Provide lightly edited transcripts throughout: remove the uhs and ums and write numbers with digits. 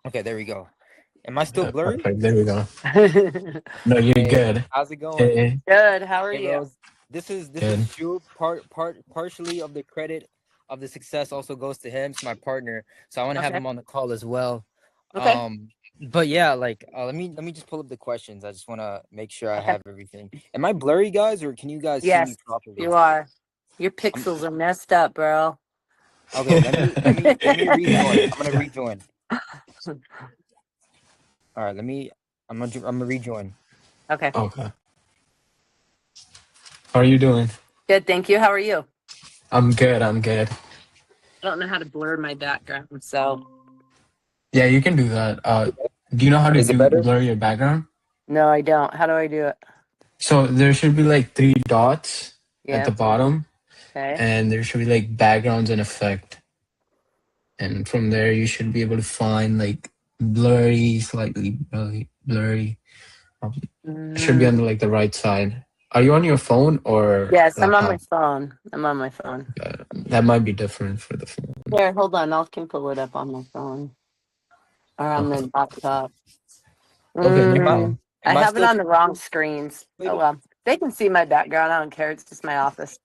Okay, there we go. Am I still blurry? Perfect. There we go. No, you're Hey, good. how's it going? Hey, Good. How are Hey, you? Rose. This is good. true. Partially of the credit of the success also goes to him. It's my partner, so I want to have Okay. him on the call as well. Okay. Um, but yeah, like let me just pull up the questions. I just want to make sure I Okay. have everything. Am I blurry, guys, or can you guys see me Yes, properly? you are. Your I'm pixels are messed up, bro. okay. Let me rejoin. I'm gonna rejoin. All right. I'm gonna rejoin. Okay. Okay. How are you doing? Good. Thank you. How are you? I'm good. I'm good. I don't know how to blur my background, so Yeah, you can do that. Do you know how to Is it do better? blur your background? no, I don't. How do I do it? So there should be like three dots at the Yeah. bottom, Okay. and there should be like backgrounds and effect. And from there, you should be able to find like blurry, slightly blurry. It should be on Mm, like the right side. Are you on your phone or yes, I'm on my laptop? phone. I'm on my phone. That might be different for the phone. Here, hold on. I can pull it up on my phone or on Okay. the laptop. Okay, no Am I Mm, problem. I am I have it still on the wrong screens. Oh pixelated? well. They can see my background. I don't care. It's just my office.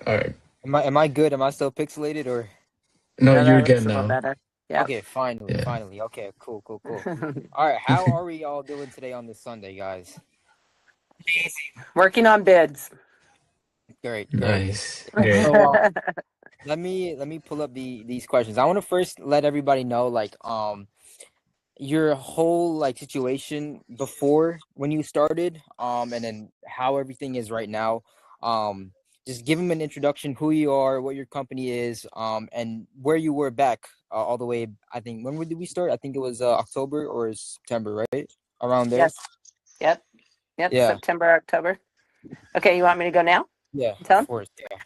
All right. Am I good? Am I still pixelated or? No, No, that you're good looks a little now. better. Yep. Okay, finally, Yeah. finally. Okay, cool, cool, cool. All right, how are we all doing today on this Sunday, guys? Working on bids. Great, great. Nice. Great. So, let me pull up these questions. I want to first let everybody know, like, your whole like situation before when you started, and then how everything is right now. Um, just give them an introduction, who you are, what your company is, and where you were back, all the way. I think did we start? I think it was October or September, right? Around there. Yes. Yep. Yep. Yeah, September, October. Okay, you want me to go now? yeah, Tell of 'em? course. Yeah.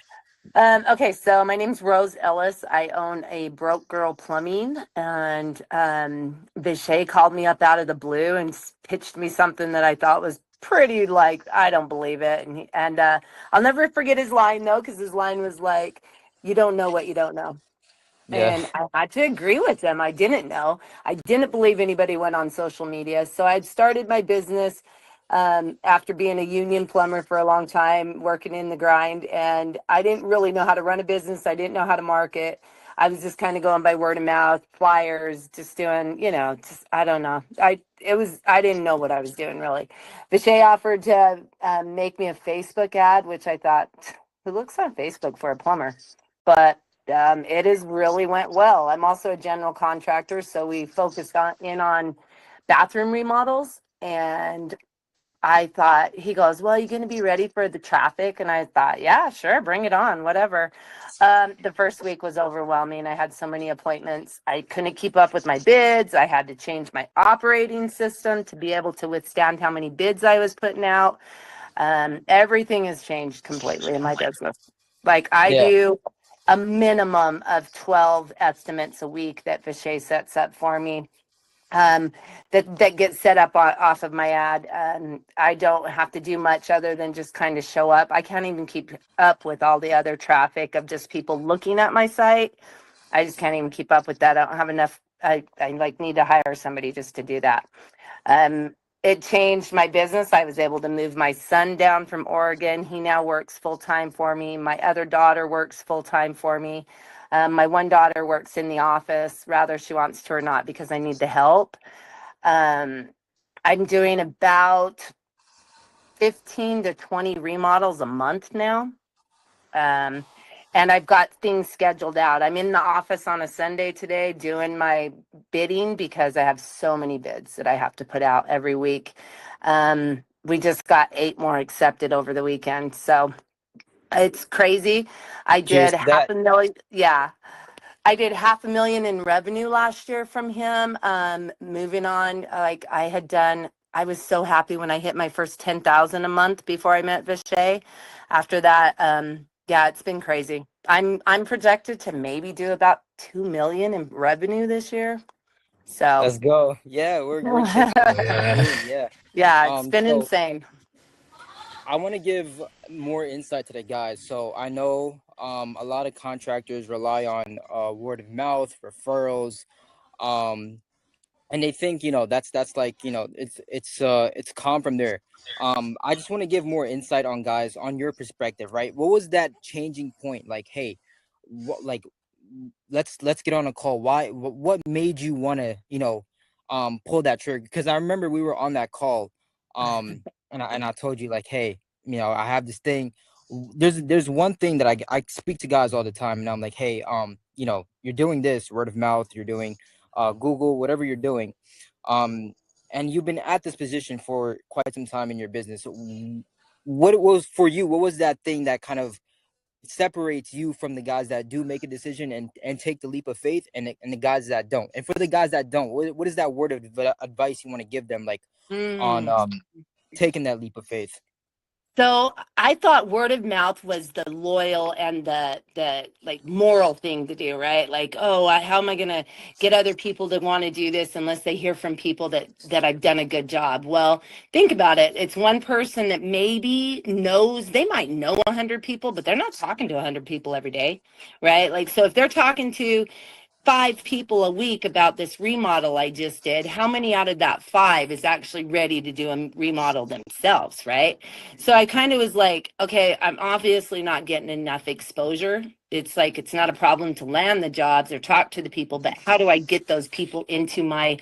Okay, so my name's Rose Ellis. I own a Broke Girl Plumbing, and Vishay called me up out of the blue and pitched me something that I thought was pretty like I don't believe it, and I'll never forget his line though, because his line was like, "You don't know what you don't know." Yeah. And I had to agree with them. I didn't know. I didn't believe anybody went on social media. So I'd started my business after being a union plumber for a long time, working in the grind. And I didn't really know how to run a business. I didn't know how to market. I was just kind of going by word of mouth, flyers, just doing, just, I don't know. I didn't know what I was doing really. Vishay offered to make me a Facebook ad, which I thought, who looks on Facebook for a plumber? But it has really went well. I'm also a general contractor, so we focused on bathroom remodels. And I thought, he goes, "Well, you going to be ready for the traffic?" And I thought, "Yeah, sure, bring it on, whatever." The first week was overwhelming. I had so many appointments. I couldn't keep up with my bids. I had to change my operating system to be able to withstand how many bids I was putting out. Everything has changed completely in my business. Like I Yeah. do a minimum of 12 estimates a week that Vishay sets up for me. Um, that gets set up off of my ad. I don't have to do much other than just kind of show up. I can't even keep up with all the other traffic of just people looking at my site. I just can't even keep up with that. I don't have enough. I like need to hire somebody just to do that. Um, it changed my business. I was able to move my son down from Oregon. He now works full time for me. My other daughter works full time for me. My one daughter works in the office, rather she wants to or not, because I need the help. Um, I'm doing about 15 to 20 remodels a month now. Um, and I've got things scheduled out. I'm in the office on a Sunday today doing my bidding because I have so many bids that I have to put out every week. We just got 8 more accepted over the weekend. So it's crazy. I Cheers did to half that. a million. Yeah. I did half a million in revenue last year from him. Moving on, like I was so happy when I hit my first 10,000 a month before I met Vishay. After that, yeah, it's been crazy. I'm projected to maybe do about 2 million in revenue this year. So Let's go. Yeah, we're kicking it Yeah. soon. Yeah. yeah, it's been So insane. I want to give more insight to the guys. So I know a lot of contractors rely on word of mouth, referrals, um, and they think, that's like, it's calm from there. I just want to give more insight on, guys, on your perspective, right? What was that changing point? Like, hey, what, like, let's get on a call. Why? What made you want to, pull that trigger? Because I remember we were on that call, and I told you, like, hey, I have this thing. There's one thing that I speak to guys all the time, and I'm like, hey, you're doing this word of mouth, you're doing Google, whatever you're doing, um, and you've been at this position for quite some time in your business. What was for you? What was that thing that kind of separates you from the guys that do make a decision and take the leap of faith, and the guys that don't? And for the guys that don't, what is that word of advice you want to give them, like, on taking that leap of faith? So I thought word of mouth was the loyal and the like moral thing to do, right? Like, oh, how am I going to get other people to want to do this unless they hear from people that I've done a good job? Well, think about it. It's one person that maybe knows, they might know 100 people, but they're not talking to 100 people every day, right? Like, so if they're talking to 5 people a week about this remodel I just did, how many out of that 5 is actually ready to do a remodel themselves, right? So I kind of was like, okay, I'm obviously not getting enough exposure. It's like, it's not a problem to land the jobs or talk to the people, but how do I get those people into my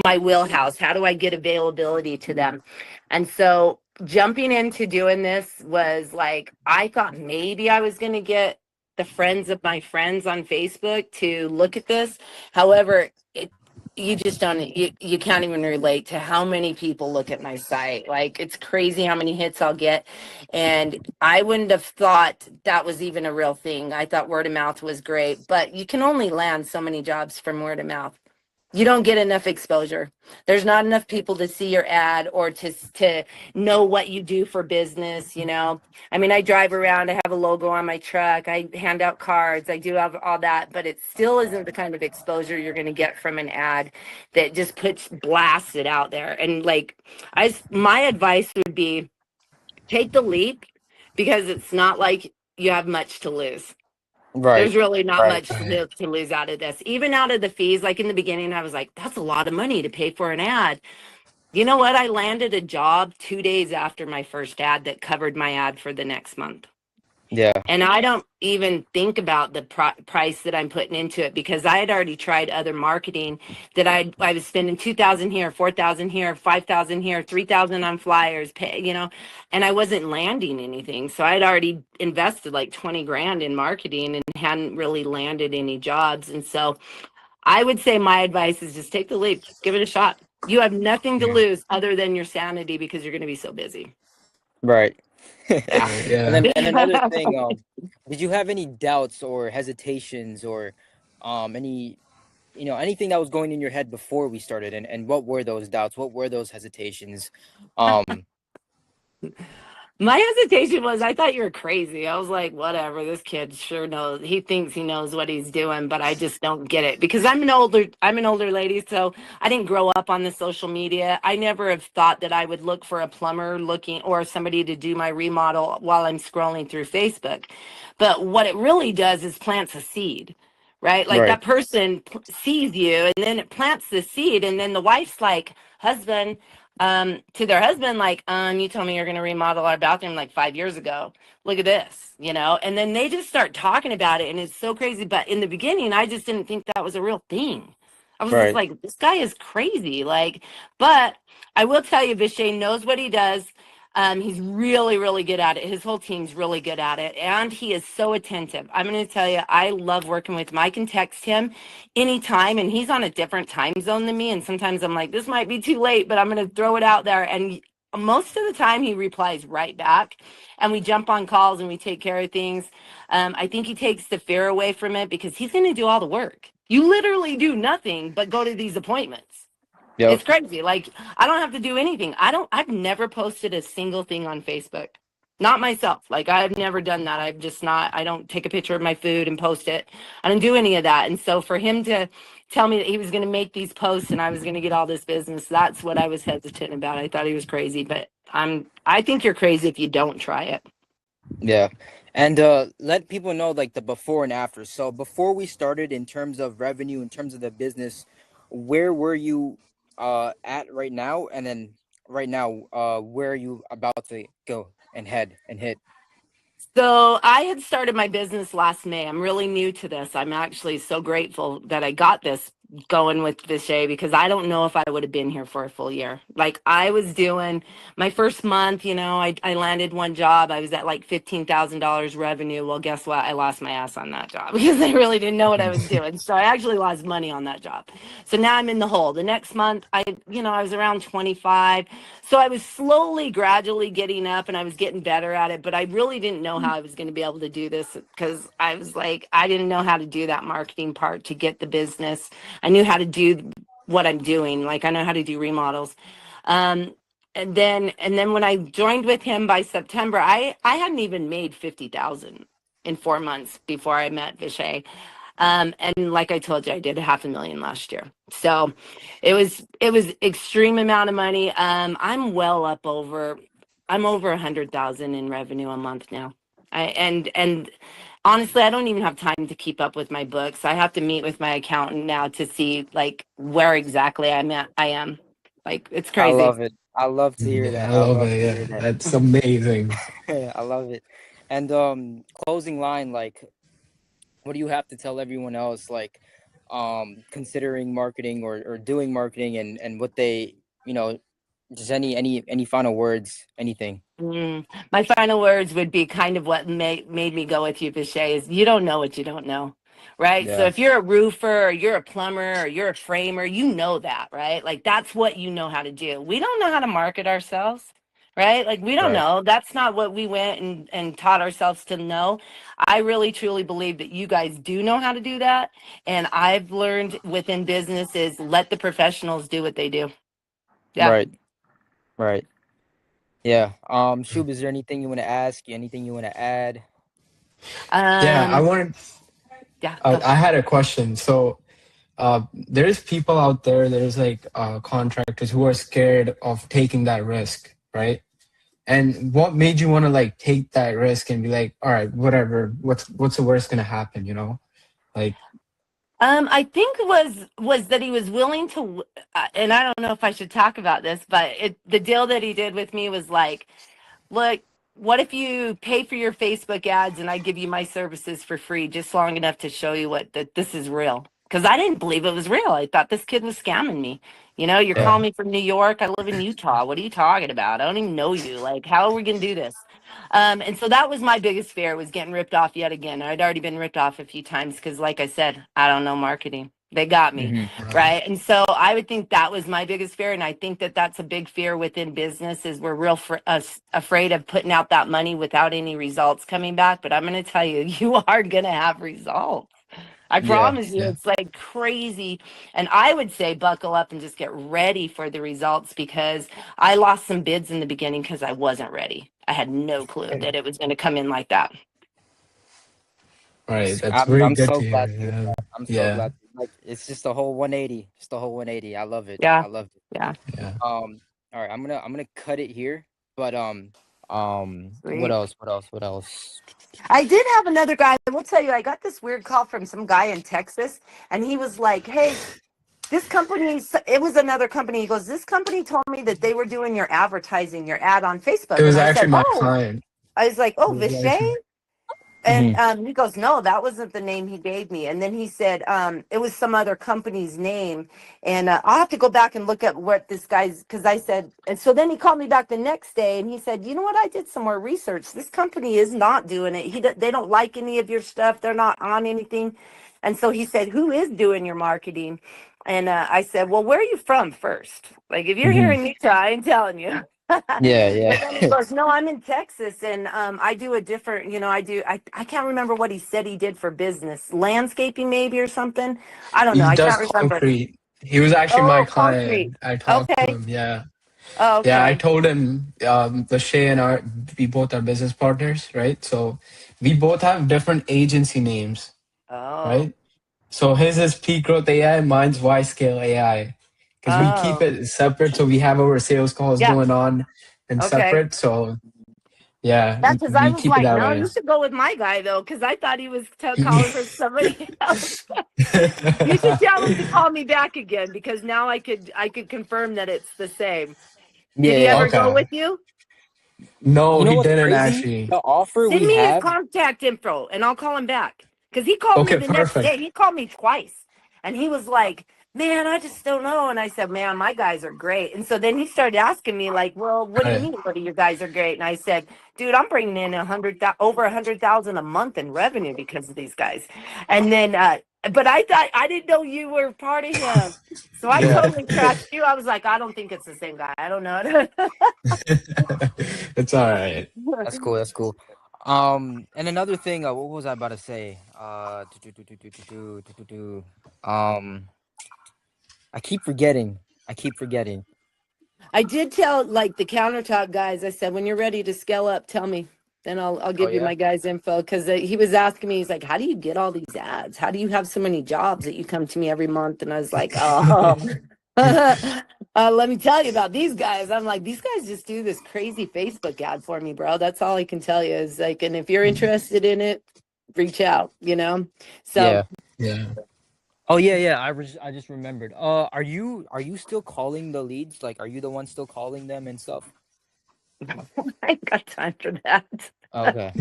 wheelhouse? How do I get availability to them? And so jumping into doing this was like, I thought maybe I was going to get the friends of my friends on Facebook to look at this. However, you just don't, you can't even relate to how many people look at my site. Like, it's crazy how many hits I'll get. And I wouldn't have thought that was even a real thing. I thought word of mouth was great, but you can only land so many jobs from word of mouth. You don't get enough exposure. There's not enough people to see your ad or to know what you do for business, I mean, I drive around, I have a logo on my truck, I hand out cards, I do have all that, but it still isn't the kind of exposure you're going to get from an ad that just blasts it out there. And like, my advice would be take the leap, because it's not like you have much to lose. Right. There's really not Right. much to lose out of this. Even out of the fees, like in the beginning, I was like, that's a lot of money to pay for an ad. You know what? I landed a job 2 days after my first ad that covered my ad for the next month. Yeah. And I don't even think about the price that I'm putting into it, because I had already tried other marketing that I was spending 2,000 here, 4,000 here, 5,000 here, 3,000 on flyers, and I wasn't landing anything. So I'd already invested like 20 grand in marketing and hadn't really landed any jobs. And so I would say my advice is just take the leap, give it a shot. You have nothing to lose other than your sanity, because you're going to be so busy. Right. Yeah. And another thing, did you have any doubts or hesitations or any anything that was going in your head before we started, and what were those doubts? What were those hesitations? My hesitation was, I thought you were crazy. I was like, whatever, this kid sure knows. He thinks he knows what he's doing, but I just don't get it, because I'm an older lady, so I didn't grow up on the social media. I never have thought that I would look for a plumber looking or somebody to do my remodel while I'm scrolling through Facebook. But what it really does is plants a seed, right? Like, that person sees you, and then it plants the seed, and then the wife's like, husband, to their husband, like, you told me you're going to remodel our bathroom like 5 years ago. Look at this, and then they just start talking about it, and it's so crazy. But in the beginning, I just didn't think that was a real thing. I was just like, this guy is crazy. Like, but I will tell you, Vishay knows what he does. He's really, really good at it. His whole team's really good at it. And he is so attentive. I'm going to tell you, I love working with him. I can text him anytime, and he's on a different time zone than me. And sometimes I'm like, this might be too late, but I'm going to throw it out there. And most of the time he replies right back, and we jump on calls and we take care of things. I think he takes the fear away from it, because he's going to do all the work. You literally do nothing but go to these appointments. Yep. It's crazy. Like, I don't have to do anything. I've never posted a single thing on Facebook. Not myself. Like, I've never done that. I don't take a picture of my food and post it. I don't do any of that. And so for him to tell me that he was going to make these posts and I was going to get all this business, that's what I was hesitant about. I thought he was crazy, but I think you're crazy if you don't try it. Yeah. And let people know like the before and after. So before we started, in terms of revenue, in terms of the business, where were you at right now? And then right now, where are you about to go and head and hit? So I had started my business last May. I'm really new to this. I'm actually so grateful that I got this going with Vishay, because I don't know if I would have been here for a full year. Like, I was doing my first month, I landed one job. I was at like $15,000 revenue. Well, guess what? I lost my ass on that job because I really didn't know what I was doing. So I actually lost money on that job. So now I'm in the hole. The next month, I was around 25. So I was slowly, gradually getting up, and I was getting better at it, but I really didn't know how I was going to be able to do this, because I was like, I didn't know how to do that marketing part to get the business. I knew how to do what I'm doing. Like, I know how to do remodels. And then when I joined with him by September, I hadn't even made 50,000 in 4 months before I met Vishay. And like I told you, I did $500,000 last year. So it was extreme amount of money. I'm over 100,000 in revenue a month now. And honestly, I don't even have time to keep up with my books. I have to meet with my accountant now to see like where exactly I am. Like, it's I crazy. love it. I love to hear Yeah, that. I I love love it. to Yeah, hear that. that's amazing. I love it. And closing line, like, what do you have to tell everyone else, like, considering marketing or doing marketing, and what they, just any final words, anything. My final words would be kind of what made me go with you, Vishay, is you don't know what you don't know, right? So Yeah. if you're a roofer or you're a plumber or you're a framer, you know that, right? Like, that's what you know how to do. We don't know how to market ourselves, right? Like, we don't Right. know. That's not what we went and taught ourselves to know. I really, truly believe that you guys do know how to do that. And I've learned within business is let the professionals do what they do. Yeah. Right. Right. Yeah. Shub, is there anything you want to ask? Anything you want to add? Yeah, I Um, wanted. yeah, go. I had a question. So, there's people out there. There's like contractors who are scared of taking that risk, right? And what made you want to like take that risk and be like, all right, whatever. What's the worst gonna happen? Like. I think was that he was willing to, and I don't know if I should talk about this, but the deal that he did with me was like, look, what if you pay for your Facebook ads and I give you my services for free, just long enough to show you that this is real? Because I didn't believe it was real. I thought this kid was scamming me. You're Yeah. calling me from New York. I live in Utah. What are you talking about? I don't even know you. Like, how are we gonna do this? And so that was my biggest fear, was getting ripped off yet again. I'd already been ripped off a few times because, like I said, I don't know marketing. They got me, right? And so I would think that was my biggest fear, and I think that that's a big fear within business, is we're real afraid of putting out that money without any results coming back. But I'm going to tell you, you are going to have results. I Yeah. promise you, Yeah. it's like crazy. And I would say buckle up and just get ready for the results, because I lost some bids in the beginning because I wasn't ready. I had no clue that it was going to come in like that. Right. That's I'm very I'm good so to glad hear. to hear Yeah. that. I'm so Yeah. glad. Like, it's just a whole 180. Just a whole 180. I love it. Yeah. I love it. Yeah. Yeah. All right. I'm gonna cut it here. But what Sweet. else? What else? What else? I did have another guy. I will tell you, I got this weird call from some guy in Texas, and he was like, hey, this company, it was another company. He goes, this company told me that they were doing your advertising, your ad on It Facebook. was And I said, actually my oh, client. I was like, It oh, was Vishay? actually. And Mhm. he goes, no, that wasn't the name he gave me. And then he said, it was some other company's name. And I'll have to go back and look at what this guy's, because I said, and so then he called me back the next day and he said, you know what? I did some more research. This company is not doing it. They don't like any of your stuff. They're not on anything. And so he said, who is doing your marketing? And I said, well, where are you from first? Like, if you're here Mhm. in Utah, I ain't telling you. Yeah. But then he Yeah. goes, no, I'm in Texas, and I do a different, I can't remember what he said he did for business, landscaping maybe or something. I don't know. He I does can't remember. concrete. He was actually my Oh, concrete. client. I talked to Okay. him. Yeah. Oh, Yeah. I okay. told him, the Shay and we both are business partners, right? So we both have different agency names, Oh, right? So his is Peak Growth AI, mine's YScale AI. Because we keep oh, it separate. So we have our sales calls yeah. going on and Okay. separate. So Yeah, That's because I we was keep it like, that no, way. you should go with my guy though, because I thought he was calling for somebody else. You should tell him to call me back again because now I could confirm that it's the same. Did he Yeah, ever yeah. go Okay. with you? No, You know he what's didn't crazy? actually. The offer Send we me his have. contact info and I'll call him back. Because he called me Okay, the next perfect. day. He called me twice. And he was like, man, I just don't know. And I said, man, my guys are great. And so then he started asking me, like, well, what do you Right. mean? What do your guys are great? And I said, dude, I'm bringing in over 100,000 a month in revenue because of these guys. And then, but I didn't know you were part of him. So I Yeah, totally trashed you. I was like, I don't think it's the same guy. I don't know. It's all right. that's cool. That's cool. And another thing, what was I about to say? I keep forgetting. I keep forgetting. I did tell like the countertop guys, I said, when you're ready to scale up, tell me. Then I'll Oh give you yeah. my guys' info because he was asking me, he's like, how do you get all these ads? How do you have so many jobs that you come to me every month? And I was like, oh, let me tell you about these guys. I'm like, these guys just do this crazy Facebook ad for me, bro. That's all I can tell you is like, and if you're interested in it, reach out, you know? So Yeah. Yeah. Oh yeah, yeah. I just remembered. Are you still calling the leads? Like, are you the one still calling them and stuff? I ain't got time for that. Okay.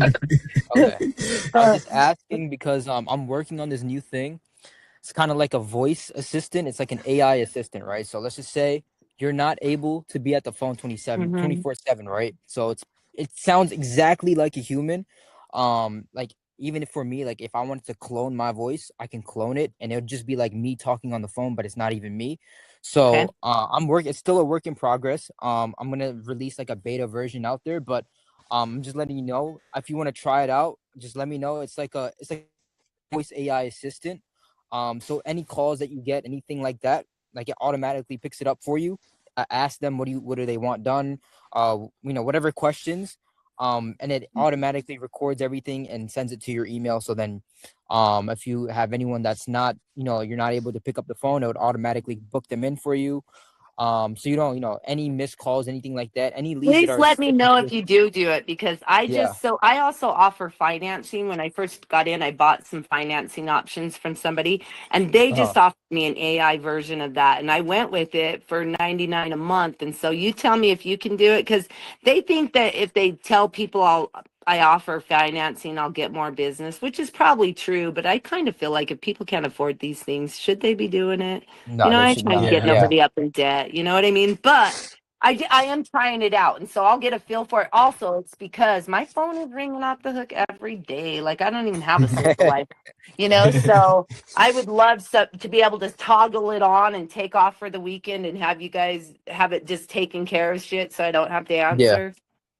Okay. I was just asking because I'm working on this new thing. It's kind of like a voice assistant. It's like an AI assistant, right? So let's just say you're not able to be at the phone Mhm. 24/7, right? So it sounds exactly like a human. Like even if for me, like if I wanted to clone my voice, I can clone it and it'll just be like me talking on the phone, but it's not even me. Okay. So it's still a work in progress. I'm gonna release like a beta version out there, but I'm just letting you know if you want to try it out, just let me know. It's like voice AI assistant. So any calls that you get, anything like that, like it automatically picks it up for you. Ask them what do they want done, whatever questions, and it automatically records everything and sends it to your email. So then, if you have anyone that's not, you're not able to pick up the phone, it would automatically book them in for you. So you don't, any missed calls, anything like that, any leads that Please are let me sitting know if here. you do it because Yeah. I also offer financing. When I first got in, I bought some financing options from somebody and they Uh-huh. just offered me an AI version of that. And I went with it for 99 a month. And so you tell me if you can do it because they think that if they tell people I offer financing, I'll get more business, which is probably true. But I kind of feel like if people can't afford these things, should they be doing it? No, they I should try and not. get Yeah. Yeah. nobody up in debt. You know what I mean? But I am trying it out, and so I'll get a feel for it. Also, it's because my phone is ringing off the hook every day. Like I don't even have a social life, So I would love to be able to toggle it on and take off for the weekend and have you guys have it just taking care of shit, so I don't have to Yeah. answer.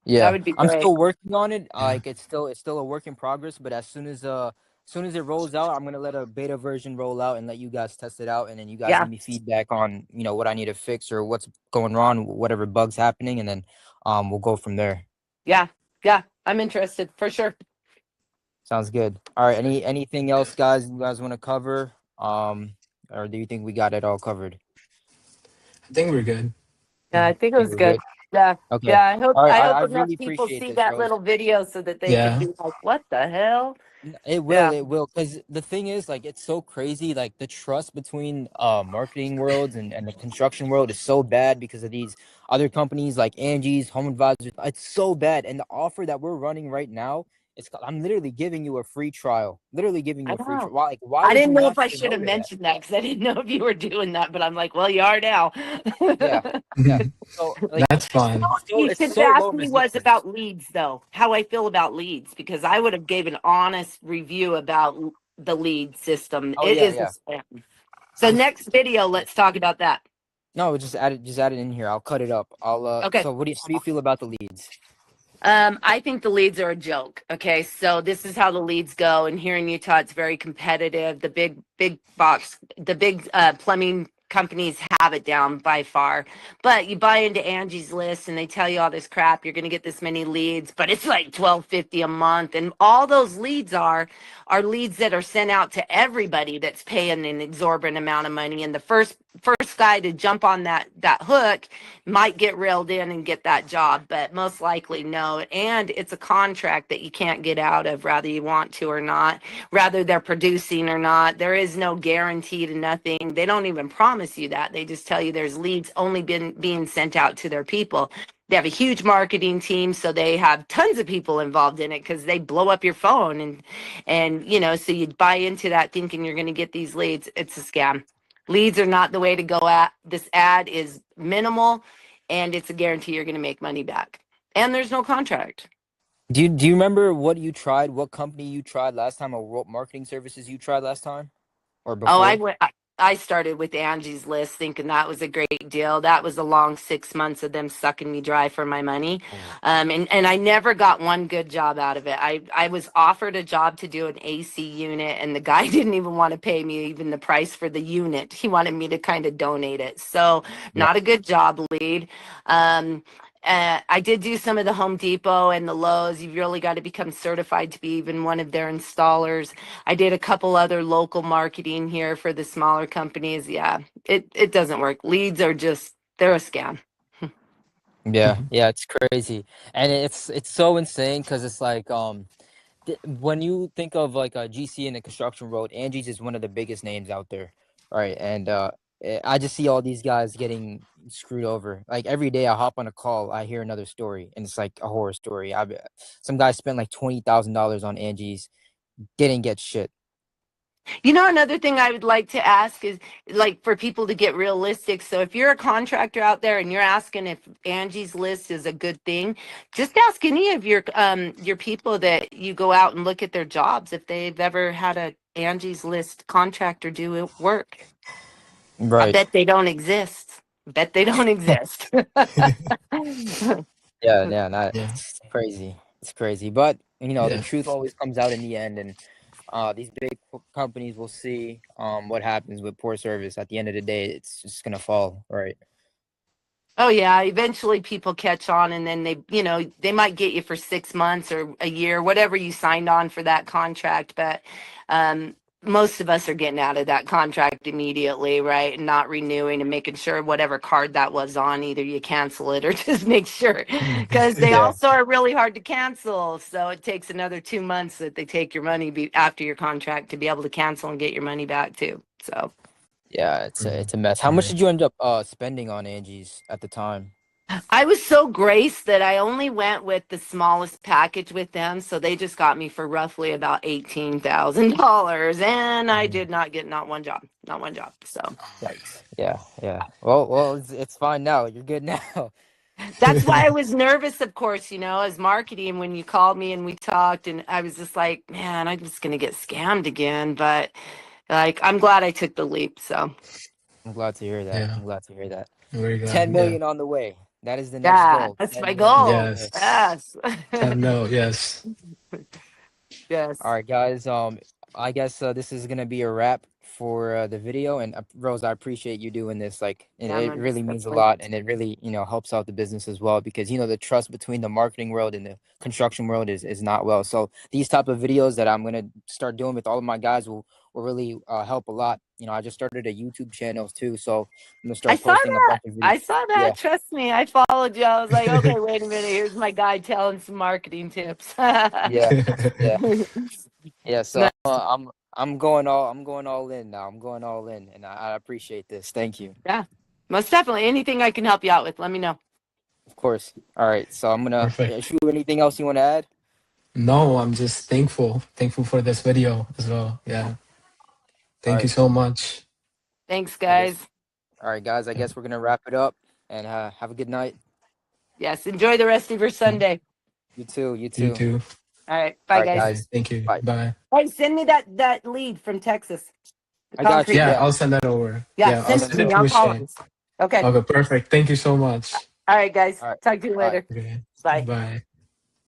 That Yeah, would be I'm great. still working on it. Yeah. Like it's still a work in progress, but as soon as it rolls out, I'm gonna let a beta version roll out and let you guys test it out, and then you guys Yeah, give me feedback on what I need to fix or what's going wrong, whatever bugs happening, and then we'll go from there. yeah, yeah. I'm interested for sure. Sounds good. All right, anything else, guys? You guys want to cover? Or do you think we got it all covered? I think we're good. Yeah, I think it Think was we're good. good? Yeah, Okay. yeah. All right. I I hope enough really people appreciate see this, that Rose. little video so that they could Yeah. be like, "What the hell?" It will, Yeah. it will, because the thing is, like, it's so crazy. Like, the trust between marketing worlds and the construction world is so bad because of these other companies like Angie's, Home Advisors. It's so bad, and the offer that we're running right now, I'm literally giving you a free trial. Literally giving I you a free know. trial. Why I would you didn't know not if I say should no have to that? mentioned that because I didn't know if you were doing that, but I'm like, well, you are now. Yeah, yeah. So like, That's You know fine. what so you it's should have so low asked me was resistance. about leads, though. How I feel about leads, because I would have gave an honest review about the lead system. Oh It yeah, is a yeah. spam. So next video, let's talk about that. No, just add it in here. I'll cut it up. Okay. So how do you feel about the leads? I think the leads are a joke. Okay, so this is how the leads go. And here in Utah, it's very competitive. The big box, the big plumbing companies have it down by far. But you buy into Angie's List and they tell you all this crap. You're going to get this many leads, but it's like $12.50 a month, and all those leads are leads that are sent out to everybody that's paying an exorbitant amount of money. And the first guy to jump on that hook might get reeled in and get that job, but most likely no. And it's a contract that you can't get out of, whether you want to or not, whether they're producing or not. There is no guarantee to nothing. They don't even promise you that. They just tell you there's leads only being sent out to their people. They have a huge marketing team, so they have tons of people involved in it because they blow up your phone, and you know, so you buy into that thinking you're going to get these leads. It's a scam. Leads are not the way to go. At this ad is minimal, and it's a guarantee you're going to make money back, and there's no contract. Do you remember what you tried, what company you tried last time, or what marketing services you tried last time or before? Oh, I started with Angie's List thinking that was a great deal. That was a long 6 months of them sucking me dry for my money. And I never got one good job out of it. I was offered a job to do an AC unit, and the guy didn't even want to pay me even the price for the unit. He wanted me to kind of donate it. So not a good job lead. I did do some of the Home Depot and the Lowe's. You've really got to become certified to be even one of their installers. I did a couple other local marketing here for the smaller companies. Yeah, it doesn't work. Leads are they're a scam. Yeah, it's crazy. And it's so insane because it's like when you think of like a GC in the construction world, Angie's is one of the biggest names out there, right? And I just see all these guys getting screwed over. Like every day I hop on a call, I hear another story, and it's like a horror story. Some guy spent like $20,000 on Angie's, didn't get shit. You know, another thing I would like to ask is, like, for people to get realistic. So if you're a contractor out there and you're asking if Angie's List is a good thing, just ask any of your people that you go out and look at their jobs if they've ever had a Angie's List contractor do work. Right. I bet they don't exist. Yeah, it's crazy. It's crazy. But you know, the truth always comes out in the end, and these big companies will see what happens with poor service. At the end of the day, it's just gonna fall, right? Oh yeah, eventually people catch on, and then they might get you for 6 months or a year, whatever you signed on for that contract. But most of us are getting out of that contract immediately, right? And not renewing and making sure whatever card that was on, either you cancel it or just make sure, because they also are really hard to cancel. So it takes another 2 months that they take your money after your contract to be able to cancel and get your money back too. So yeah, it's a mess. How much did you end up spending on Angie's at the time? I was so graced that I only went with the smallest package with them, so they just got me for roughly about $18,000, and I did not get not one job. So Yikes. Yeah. Well, it's fine now. You're good now. that's why I was nervous, of course, as marketing, when you called me and we talked, and I was just like, man, I'm just gonna get scammed again. But like, I'm glad I took the leap. So I'm glad to hear that. I'm glad to hear that. Very glad. 10 million on the way. That is the next goal. That's my goal. Yes. 10 mil, yes. Yes. All right, guys. I guess this is gonna be a wrap for the video. And Rose, I appreciate you doing this. Like, it really means a lot, and it really helps out the business as well, because the trust between the marketing world and the construction world is not well. So these type of videos that I'm gonna start doing with all of my guys will really help a lot. I just started a YouTube channel too, so I'm gonna start posting a bunch of videos. I saw that. Yeah. Trust me, I followed you. I was like, okay, wait a minute. Here's my guy telling some marketing tips. Yeah. So I'm going all in now. I'm going all in, and I appreciate this. Thank you. Yeah, most definitely. Anything I can help you out with, let me know. Of course. All right. So I'm gonna shoot. Anything else you want to add? No, I'm just thankful for this video as well. Yeah. Thank you so much. Thanks, guys. All right, guys. I guess we're gonna wrap it up, and have a good night. Yes. Enjoy the rest of your Sunday. You too. You too. All right. Bye, guys. Thank you. Bye. Hey, send me that lead from Texas. I got you. Yeah, I'll send that over. Yeah, I'll send it to Michelle. Okay. Okay, perfect. Thank you so much. All right, guys. Talk to you later. Okay. Bye. Bye.